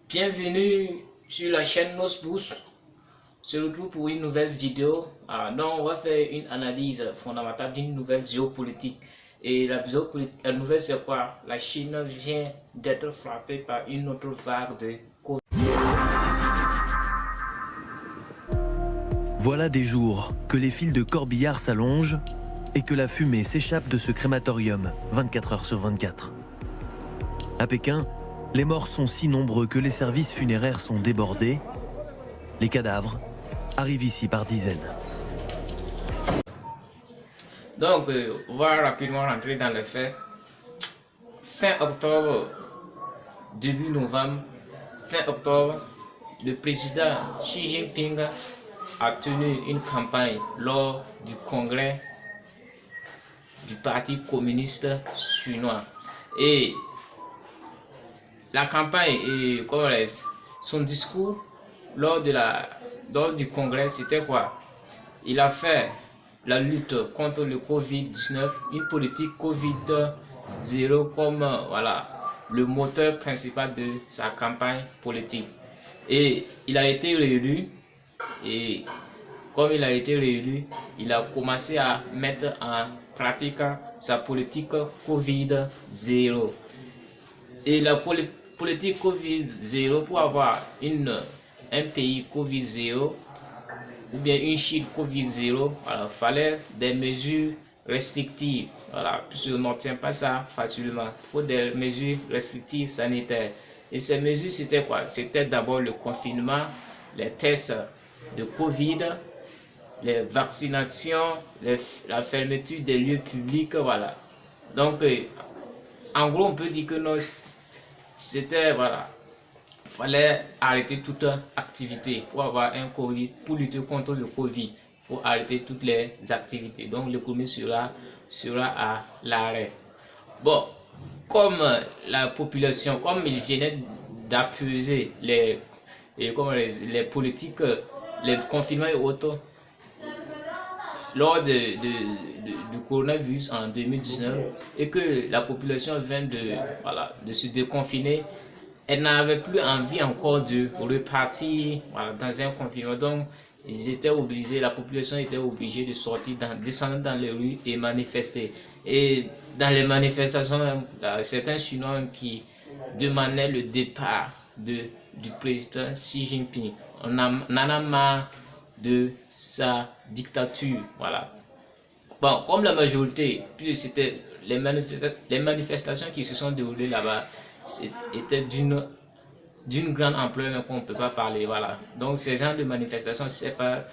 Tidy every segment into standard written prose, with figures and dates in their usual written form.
Bienvenue sur la chaîne Nosboost. On se retrouve pour une nouvelle vidéo. Donc on va faire une analyse fondamentale d'une nouvelle géopolitique. Et la nouvelle c'est quoi? La Chine vient d'être frappée par une autre vague de Covid. Voilà des jours que les fils de corbillard s'allongent et que la fumée s'échappe de ce crématorium 24 heures sur 24. À Pékin, les morts sont si nombreux que les services funéraires sont débordés. Les cadavres arrivent ici par dizaines. Donc on va rapidement rentrer dans les faits. Fin octobre, début novembre, fin octobre, le président Xi Jinping a tenu une campagne lors du congrès du Parti communiste chinois. Et la campagne et son discours lors du congrès, c'était quoi? Il a fait la lutte contre le Covid-19, une politique Covid-0 comme le moteur principal de sa campagne politique. Et il a été réélu. Et comme il a été réélu, il a commencé à mettre en pratique sa politique Covid-0. Et la politique Covid-0, pour avoir un pays Covid-0 ou bien une Chine Covid-0, il fallait des mesures restrictives. Puisque on n'obtient pas ça facilement. Il faut des mesures restrictives sanitaires. Et ces mesures, c'était quoi? C'était d'abord le confinement, les tests de Covid, les vaccinations, la fermeture des lieux publics, voilà. Donc, en gros, on peut dire que c'était, il fallait arrêter toute activité pour avoir un Covid, pour lutter contre le Covid, pour arrêter toutes les activités. Donc, l'économie sera à l'arrêt. Bon, comme la population, comme il venait d'appuyer les politiques, les confinements et autres, lors du coronavirus en 2019, et que la population vient de se déconfiner, elle n'avait plus envie encore de repartir dans un confinement. Donc, la population était obligée de sortir, descendre dans les rues et manifester. Et dans les manifestations, certains Chinois qui demandaient le départ du président Xi Jinping. On en a marre de sa dictature. Voilà. Bon, comme la majorité, puisque c'était les manifestations qui se sont déroulées là-bas, étaient d'une grande ampleur, mais qu'on ne peut pas parler. Voilà. Donc, ces genres de manifestations, c'est pas.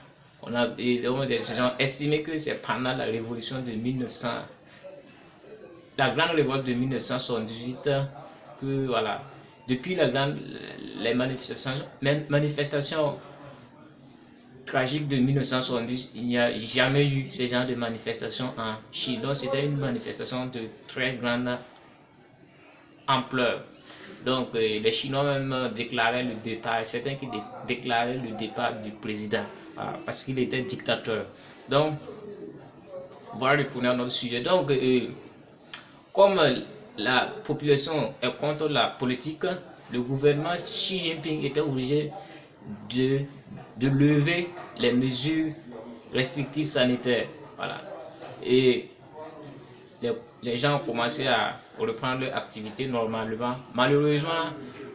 Des gens estimé que c'est pendant la révolution de 1900, la grande révolte de 1978, que voilà. Depuis les manifestations tragiques de 1970, il n'y a jamais eu ce genre de manifestations en Chine. Donc c'était une manifestation de très grande ampleur. Donc les Chinois même déclaraient le départ, certains qui déclaraient le départ du président parce qu'il était dictateur. Donc, voilà, retourner à notre sujet. Donc, comme la population est contre la politique, le gouvernement Xi Jinping était obligé de lever les mesures restrictives sanitaires. Voilà. Et les gens ont commencé à reprendre leur activité normalement. Malheureusement,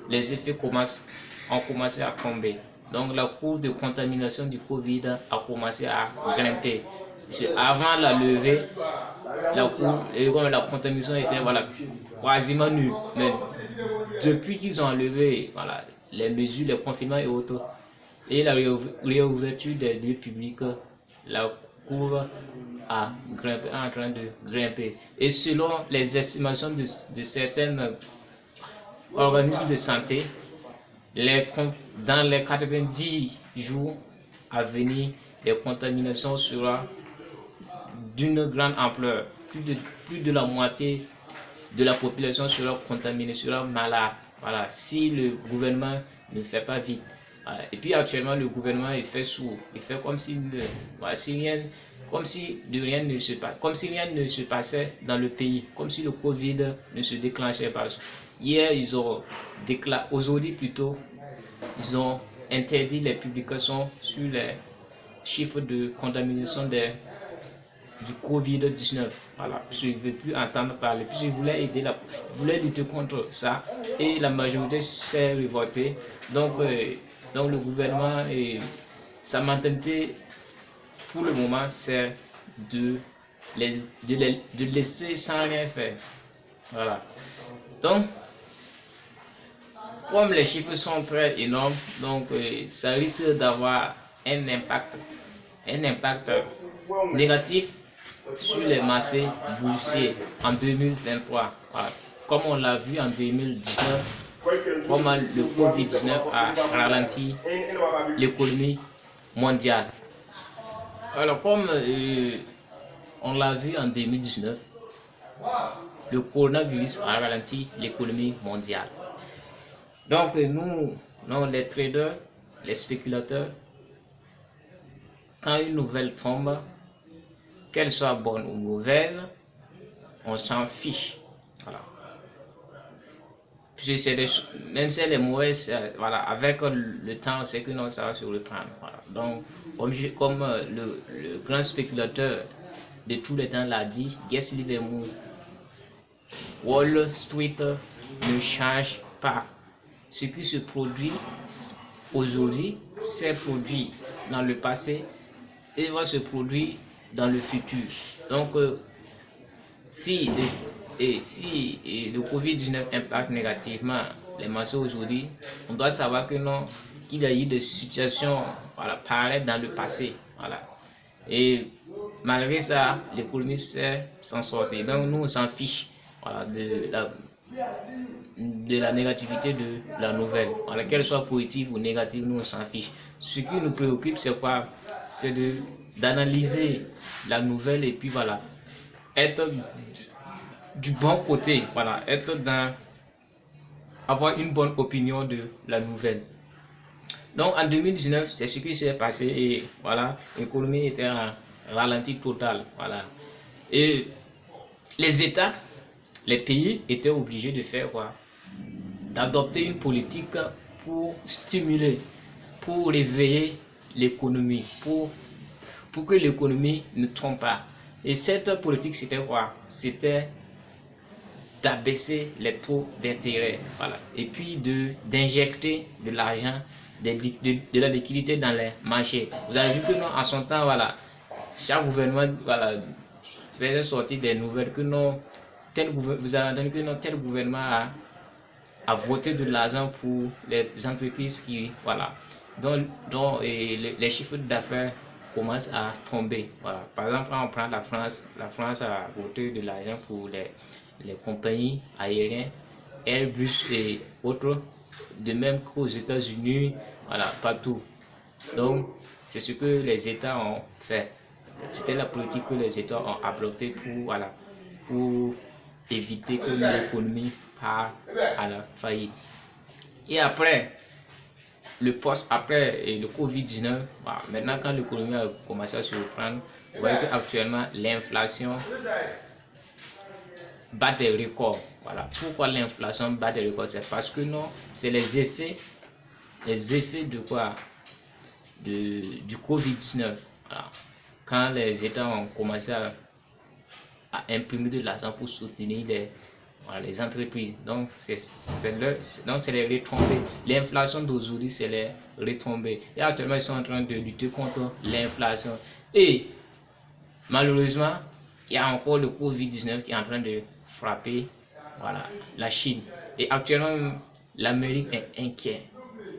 les effets ont commencé à tomber. Donc la courbe de contamination du Covid a commencé à grimper. Avant la levée, la contamination était quasiment nulle. Mais depuis qu'ils ont enlevé les mesures, les confinements et autres, et la réouverture des lieux publics, la courbe est en train de grimper. Et selon les estimations de certains organismes de santé, dans les 90 jours à venir, les contaminations seront d'une grande ampleur. Plus de la moitié de la population sera contaminée, sera malade. Voilà, si le gouvernement ne fait pas vite. Voilà. Et puis actuellement, le gouvernement fait sourd. Il fait comme si rien ne se passe, comme si rien ne se passait dans le pays, comme si le Covid ne se déclenchait pas. Hier, ils ont déclaré, aujourd'hui plutôt, ils ont interdit les publications sur les chiffres de contamination du Covid-19. Voilà, je ne veux plus entendre parler. Puis je voulais aider je voulais lutter contre ça. Et la majorité s'est révoltée. Donc le gouvernement et sa mentalité pour le moment, c'est de laisser sans rien faire. Voilà. Donc, comme les chiffres sont très énormes, donc ça risque d'avoir un impact négatif sur les marchés boursiers en 2023. Voilà. Comme on l'a vu en 2019, comment le Covid-19 a ralenti l'économie mondiale. Alors, comme on l'a vu en 2019, le coronavirus a ralenti l'économie mondiale. Donc, nous, les traders, les spéculateurs, quand une nouvelle tombe, qu'elle soit bonne ou mauvaise, on s'en fiche. Voilà. Puis même si elle est mauvaise, voilà, avec le temps, on sait que non, ça va se reprendre. Voilà. Donc, comme le grand spéculateur de tous les temps l'a dit, Gessé Livermore, Wall Street ne change pas. Ce qui se produit aujourd'hui s'est produit dans le passé et va se produire dans le futur. Donc, si le Covid-19 impacte négativement les marchés aujourd'hui, on doit savoir que non, qu'il y a eu des situations, voilà, pareilles dans le passé. Voilà. Et malgré ça, l'économie sait s'en sortir. Donc, nous, on s'en fiche, voilà, de la négativité de la nouvelle. Voilà, qu'elle soit positive ou négative, nous on s'en fiche. Ce qui nous préoccupe, c'est quoi? C'est d'analyser la nouvelle et puis voilà, être du bon côté, voilà, avoir une bonne opinion de la nouvelle. Donc en 2019, c'est ce qui s'est passé et voilà, l'économie était en ralenti total, voilà. Et les États, les pays étaient obligés de faire quoi? D'adopter une politique pour stimuler, pour réveiller l'économie, pour que l'économie ne trompe pas. Et cette politique, c'était quoi? C'était d'abaisser les taux d'intérêt, voilà. Et puis d'injecter de l'argent, de la liquidité dans les marchés. Vous avez vu que non, en son temps, voilà, chaque gouvernement, voilà, faisait sortir des nouvelles que non, vous avez entendu que non, tel gouvernement a voté de l'argent pour les entreprises qui, voilà, dont les chiffres d'affaires commencent à tomber. Voilà. Par exemple, quand on prend la France a voté de l'argent pour les compagnies aériennes, Airbus et autres, de même qu'aux États-Unis, voilà, partout. Donc, c'est ce que les États ont fait. C'était la politique que les États ont adoptée pour, voilà, pour éviter que l'économie parte à la faillite. Et après, le Covid-19, voilà, maintenant quand l'économie a commencé à se reprendre, vous voyez qu'actuellement l'inflation bat des records. Voilà. Pourquoi l'inflation bat des records? C'est parce que non, c'est les effets de quoi? Du Covid-19. Voilà. Quand les États ont commencé à imprimer de l'argent pour soutenir les entreprises. Donc, c'est les retombées. L'inflation d'aujourd'hui, c'est les retombées. Et actuellement, ils sont en train de lutter contre l'inflation. Et malheureusement, il y a encore le Covid-19 qui est en train de frapper, voilà, la Chine. Et actuellement, l'Amérique est inquiète.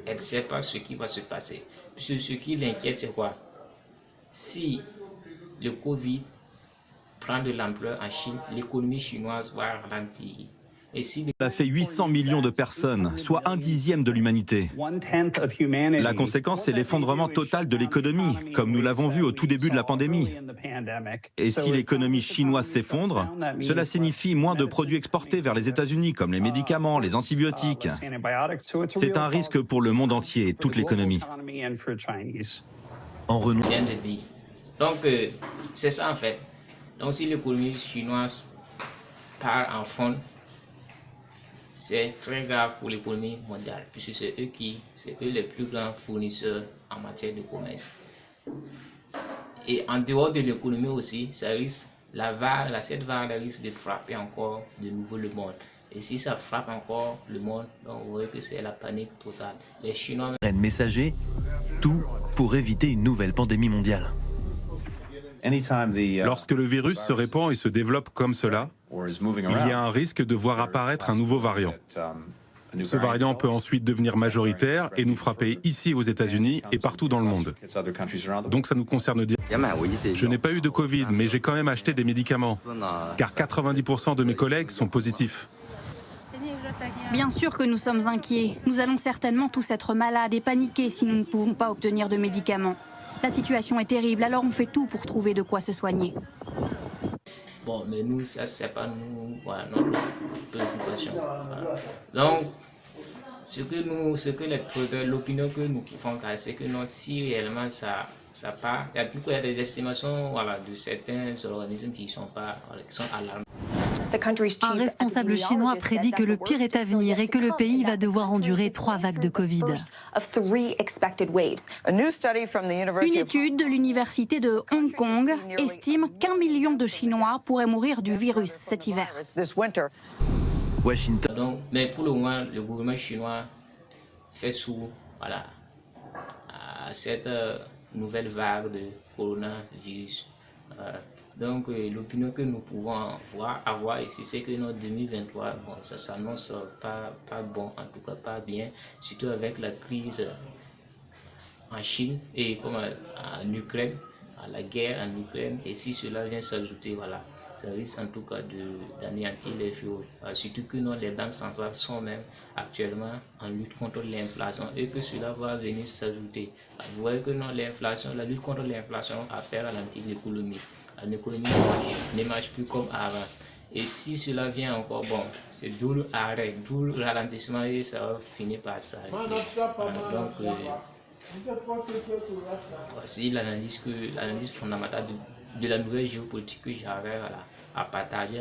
Elle ne sait pas ce qui va se passer. Puisque ce qui l'inquiète, c'est quoi? Si le Covid prend de l'ampleur en Chine, l'économie chinoise va ralentir. Et si Ça fait 800 millions de personnes, soit 1/10 de l'humanité. La conséquence, c'est l'effondrement total de l'économie, comme nous l'avons vu au tout début de la pandémie. Et si l'économie chinoise s'effondre, cela signifie moins de produits exportés vers les États-Unis, comme les médicaments, les antibiotiques. C'est un risque pour le monde entier et toute l'économie. En renouant. Donc, c'est ça en fait. Donc, si l'économie chinoise part en fond, c'est très grave pour l'économie mondiale, puisque c'est eux les plus grands fournisseurs en matière de commerce. Et en dehors de l'économie aussi, ça risque, cette vague risque de frapper encore de nouveau le monde. Et si ça frappe encore le monde, donc vous voyez que c'est la panique totale. Les Chinois... Messager, tout pour éviter une nouvelle pandémie mondiale. Lorsque le virus se répand et se développe comme cela, il y a un risque de voir apparaître un nouveau variant. Ce variant peut ensuite devenir majoritaire et nous frapper ici aux États-Unis et partout dans le monde. Donc ça nous concerne directement. Je n'ai pas eu de Covid, mais j'ai quand même acheté des médicaments, car 90% de mes collègues sont positifs. Bien sûr que nous sommes inquiets. Nous allons certainement tous être malades et paniquer si nous ne pouvons pas obtenir de médicaments. La situation est terrible, alors on fait tout pour trouver de quoi se soigner. Bon, mais nous, ça, c'est pas nous, voilà, notre préoccupation. Voilà. Donc, l'opinion que nous pouvons garder, c'est que non, si réellement ça part, il y a des estimations, voilà, de certains organismes qui sont alarmés. Un responsable chinois prédit que le pire est à venir et que le pays va devoir endurer 3 vagues de Covid. Une étude de l'université de Hong Kong estime qu'1 million de Chinois pourraient mourir du virus cet hiver. Washington. Donc, mais pour le moment, le gouvernement chinois fait sourd, voilà, à cette nouvelle vague de coronavirus. Donc l'opinion que nous pouvons avoir ici, c'est que notre 2023, bon, ça s'annonce pas bon, en tout cas pas bien, surtout avec la crise en Chine et comme en Ukraine, la guerre en Ukraine, et si cela vient s'ajouter, voilà, ça risque en tout cas d'anéantir les choses. Surtout que non, les banques centrales sont même actuellement en lutte contre l'inflation et que cela va venir s'ajouter. Vous voyez que non, la lutte contre l'inflation a fait ralentir l'économie. L'économie ne marche plus comme avant. Et si cela vient encore, bon, c'est d'où l'arrêt, d'où le ralentissement et ça va finir par s'arrêter. Donc, voici l'analyse fondamentale de la nouvelle géopolitique que j'avais à partager.